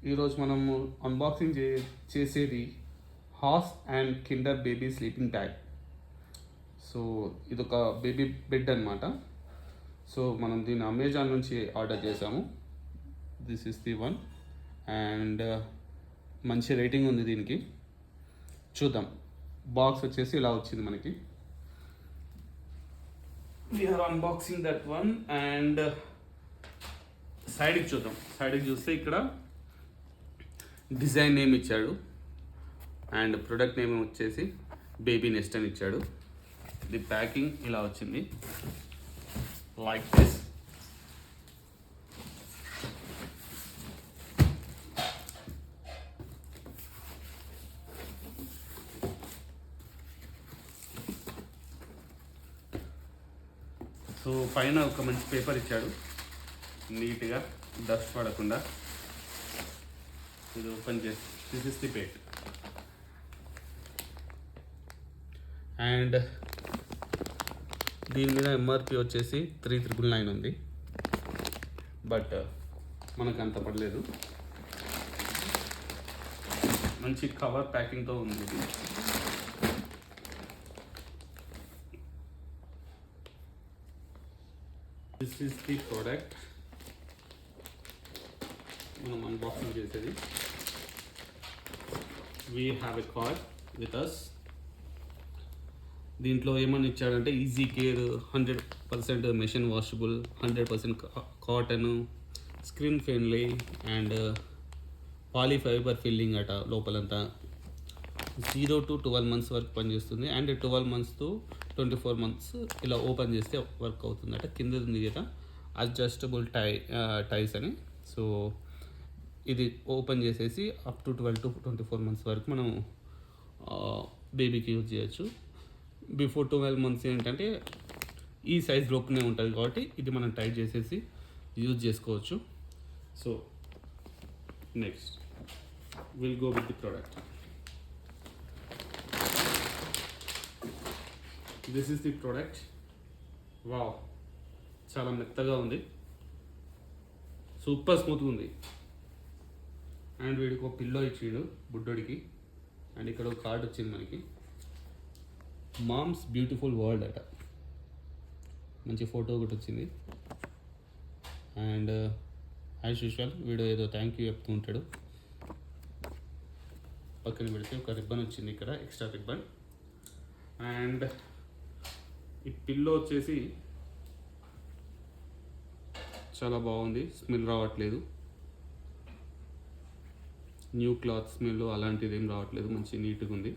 ఈరోజు మనము అన్బాక్సింగ్ చేసేది Haus and Kinder baby sleeping bag. So ఇదొక బేబీ బెడ్ అనమాట. సో మనం దీన్ని అమెజాన్ నుంచి ఆర్డర్ చేసాము. This is the one and మంచి రేటింగ్ ఉంది దీనికి. చూద్దాం. బాక్స్ వచ్చేసి ఇలా వచ్చింది మనకి. We are unboxing that one and సైడ్కి చూద్దాం. సైడ్కి చూస్తే ఇక్కడ డిజైన్ నేమ్ ఇచ్చాడు అండ్ ప్రొడక్ట్ నేమ్ వచ్చేసి బేబీ నెస్ట్ అని ఇచ్చాడు. ది ప్యాకింగ్ ఇలా వచ్చింది, లైక్ దిస్. సో పైన ఒక మంచి పేపర్ ఇచ్చాడు, నీట్గా డస్ట్ పడకుండా. ఇది ఓపెన్ చేసి this is the bed and దీని మీద ఎంఆర్పి వచ్చేసి 3,999 ఉంది. బట్ మనకు అంత పడలేదు. మంచి కవర్ ప్యాకింగ్తో ఉంది ఇది. దిస్ ఈస్ ది ప్రోడక్ట్ మనం అన్బాక్సింగ్ చేసేది. We have a card with us. దీంట్లో ఏమని ఇచ్చాడంటే easy care, 100% machine washable, 100% cotton, screen friendly and polyfiber filling అట లోపలంతా. 0 to 12 months వరకు పనిచేస్తుంది అండ్ 12 months to 24 months ఇలా ఓపెన్ చేస్తే వర్క్ అవుతుందట. కింద ఉంది కదా అడ్జస్టబుల్ టైస్ అని. సో ఇది ఓపెన్ చేసేసి అప్ టు 12 to 24 months వరకు మనం బేబీకి యూజ్ చేయొచ్చు. బిఫోర్ 12 months ఏంటంటే ఈ సైజ్ లోపునే ఉంటుంది కాబట్టి ఇది మనం టైట్ చేసేసి యూజ్ చేసుకోవచ్చు. So next will go with the product. This is the product. Wow, చాలా మెత్తగా ఉంది, సూపర్ స్మూత్గా ఉంది. అండ్ వీడికి ఒక పిల్లో ఇచ్చిండు బుడ్డోడికి. అండ్ ఇక్కడ ఒక కార్డ్ వచ్చింది మనకి, మామ్స్ బ్యూటిఫుల్ వరల్డ్ అట. మంచి ఫోటో ఒకటి వచ్చింది. అండ్ యాజ్ యూజువల్ వీడు ఏదో థ్యాంక్ యూ చెప్తూ ఉంటాడు. పక్కన పెడితే ఒక రిబ్బన్ వచ్చింది ఇక్కడ, ఎక్స్ట్రా రిబ్బన్. అండ్ ఈ పిల్లో వచ్చేసి చాలా బాగుంది, స్మెల్ రావట్లేదు. న్యూ క్లాత్ స్మెల్ అలాంటిది ఏం రావట్లేదు, మంచి నీట్గా ఉంది.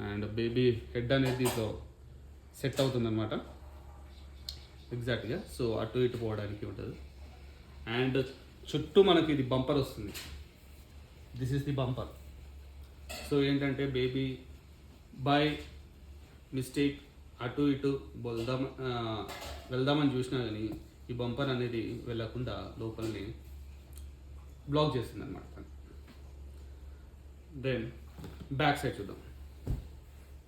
అండ్ బేబీ హెడ్ అనేది దీంట్లో సెట్ అవుతుందన్నమాట ఎగ్జాక్ట్గా. సో అటు ఇటు పోవడానికి ఉంటుంది. అండ్ చుట్టూ మనకి ఇది బంపర్ వస్తుంది. This is the bumper. So ఏంటంటే బేబీ బై మిస్టేక్ అటు ఇటు వెళ్దామని చూసినా కానీ ఈ బంపర్ అనేది వెళ్ళకుండా లోపలిని బ్లాక్ చేస్తుంది అనమాట. దెన్ బ్యాక్ సైడ్ చూద్దాం.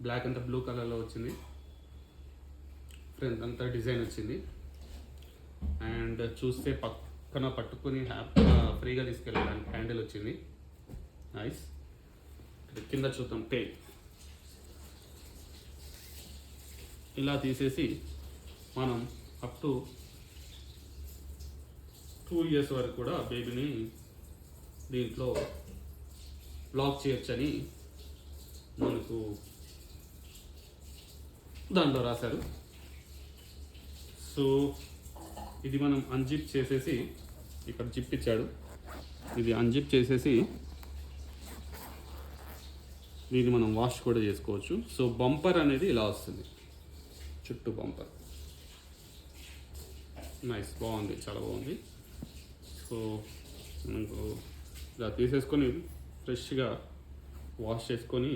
బ్లాక్ అంతా బ్లూ కలర్లో వచ్చింది, ఫ్రంట్ అంతా డిజైన్ వచ్చింది. అండ్ చూస్తే పక్కన పట్టుకుని ఫ్రీగా తీసుకెళ్ళడానికి హ్యాండిల్ వచ్చింది, నైస్. కింద చూద్దాం టేప్. ఇలా తీసేసి మనం అప్ టు 2 years వరకు కూడా బేబీని దీంట్లో లాక్ చేయొచ్చని మనకు దాంట్లో రాశారు. సో ఇది మనం అన్జిప్ చేసేసి, ఇక్కడ జిప్ ఇచ్చాడు, ఇది అన్జిప్ చేసేసి దీన్ని మనం వాష్ కూడా చేసుకోవచ్చు. సో బంపర్ అనేది ఇలా వస్తుంది, చుట్టూ బంపర్. నైస్, బాగుంది, చాలా బాగుంది. సో మనకు ఇలా తీసేసుకొని ఫ్రెష్గా వాష్ చేసుకొని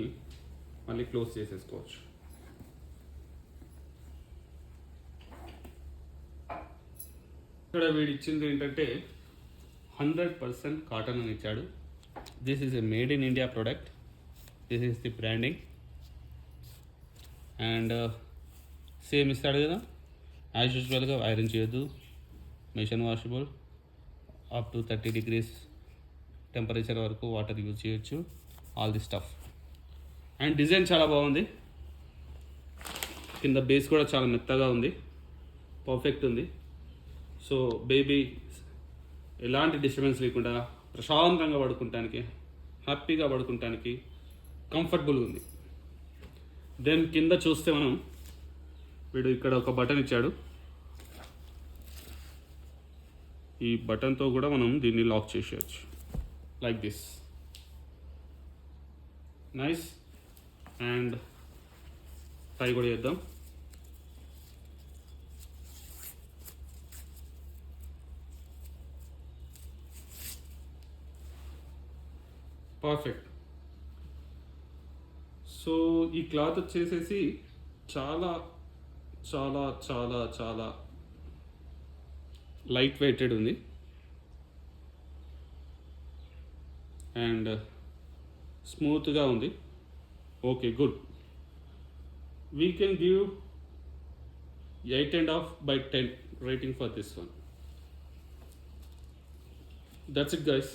మళ్ళీ క్లోజ్ చేసేసుకోవచ్చు. ఇక్కడ వీడు ఇచ్చింది ఏంటంటే 100% కాటన్ అని ఇచ్చాడు. This is a made in India product. This is the branding. And same ఇస్తాడు కదా, యాజ్ యూజువల్గా ఐరన్ చేయొద్దు, machine washable, up to 30 degrees temperature వరకు వాటర్ యూజ్ చేయొచ్చు, all the stuff. And design చాలా బాగుంది, కింద బేస్ కూడా చాలా మెత్తగా ఉంది, పర్ఫెక్ట్ ఉంది. సో బేబీ ఎలాంటి డిస్టర్బెన్స్ లేకుండా ప్రశాంతంగా పడుకుంటానికి, హ్యాపీగా పడుకుంటానికి కంఫర్టబుల్గా ఉంది. దెన్ కింద చూస్తే మనం వీడు ఇక్కడ ఒక బటన్ ఇచ్చాడు, ఈ బటన్తో కూడా మనం దీన్ని లాక్ చేసేయచ్చు like this. Nice. And try కూడా చేద్దాం. పర్ఫెక్ట్. సో ఈ క్లాత్ వచ్చేసేసి చాలా చాలా చాలా చాలా లైట్ వెయిటెడ్ ఉంది అండ్ స్మూత్గా ఉంది. Okay, good. We can give 8.5/10 rating for this one. That's it, guys.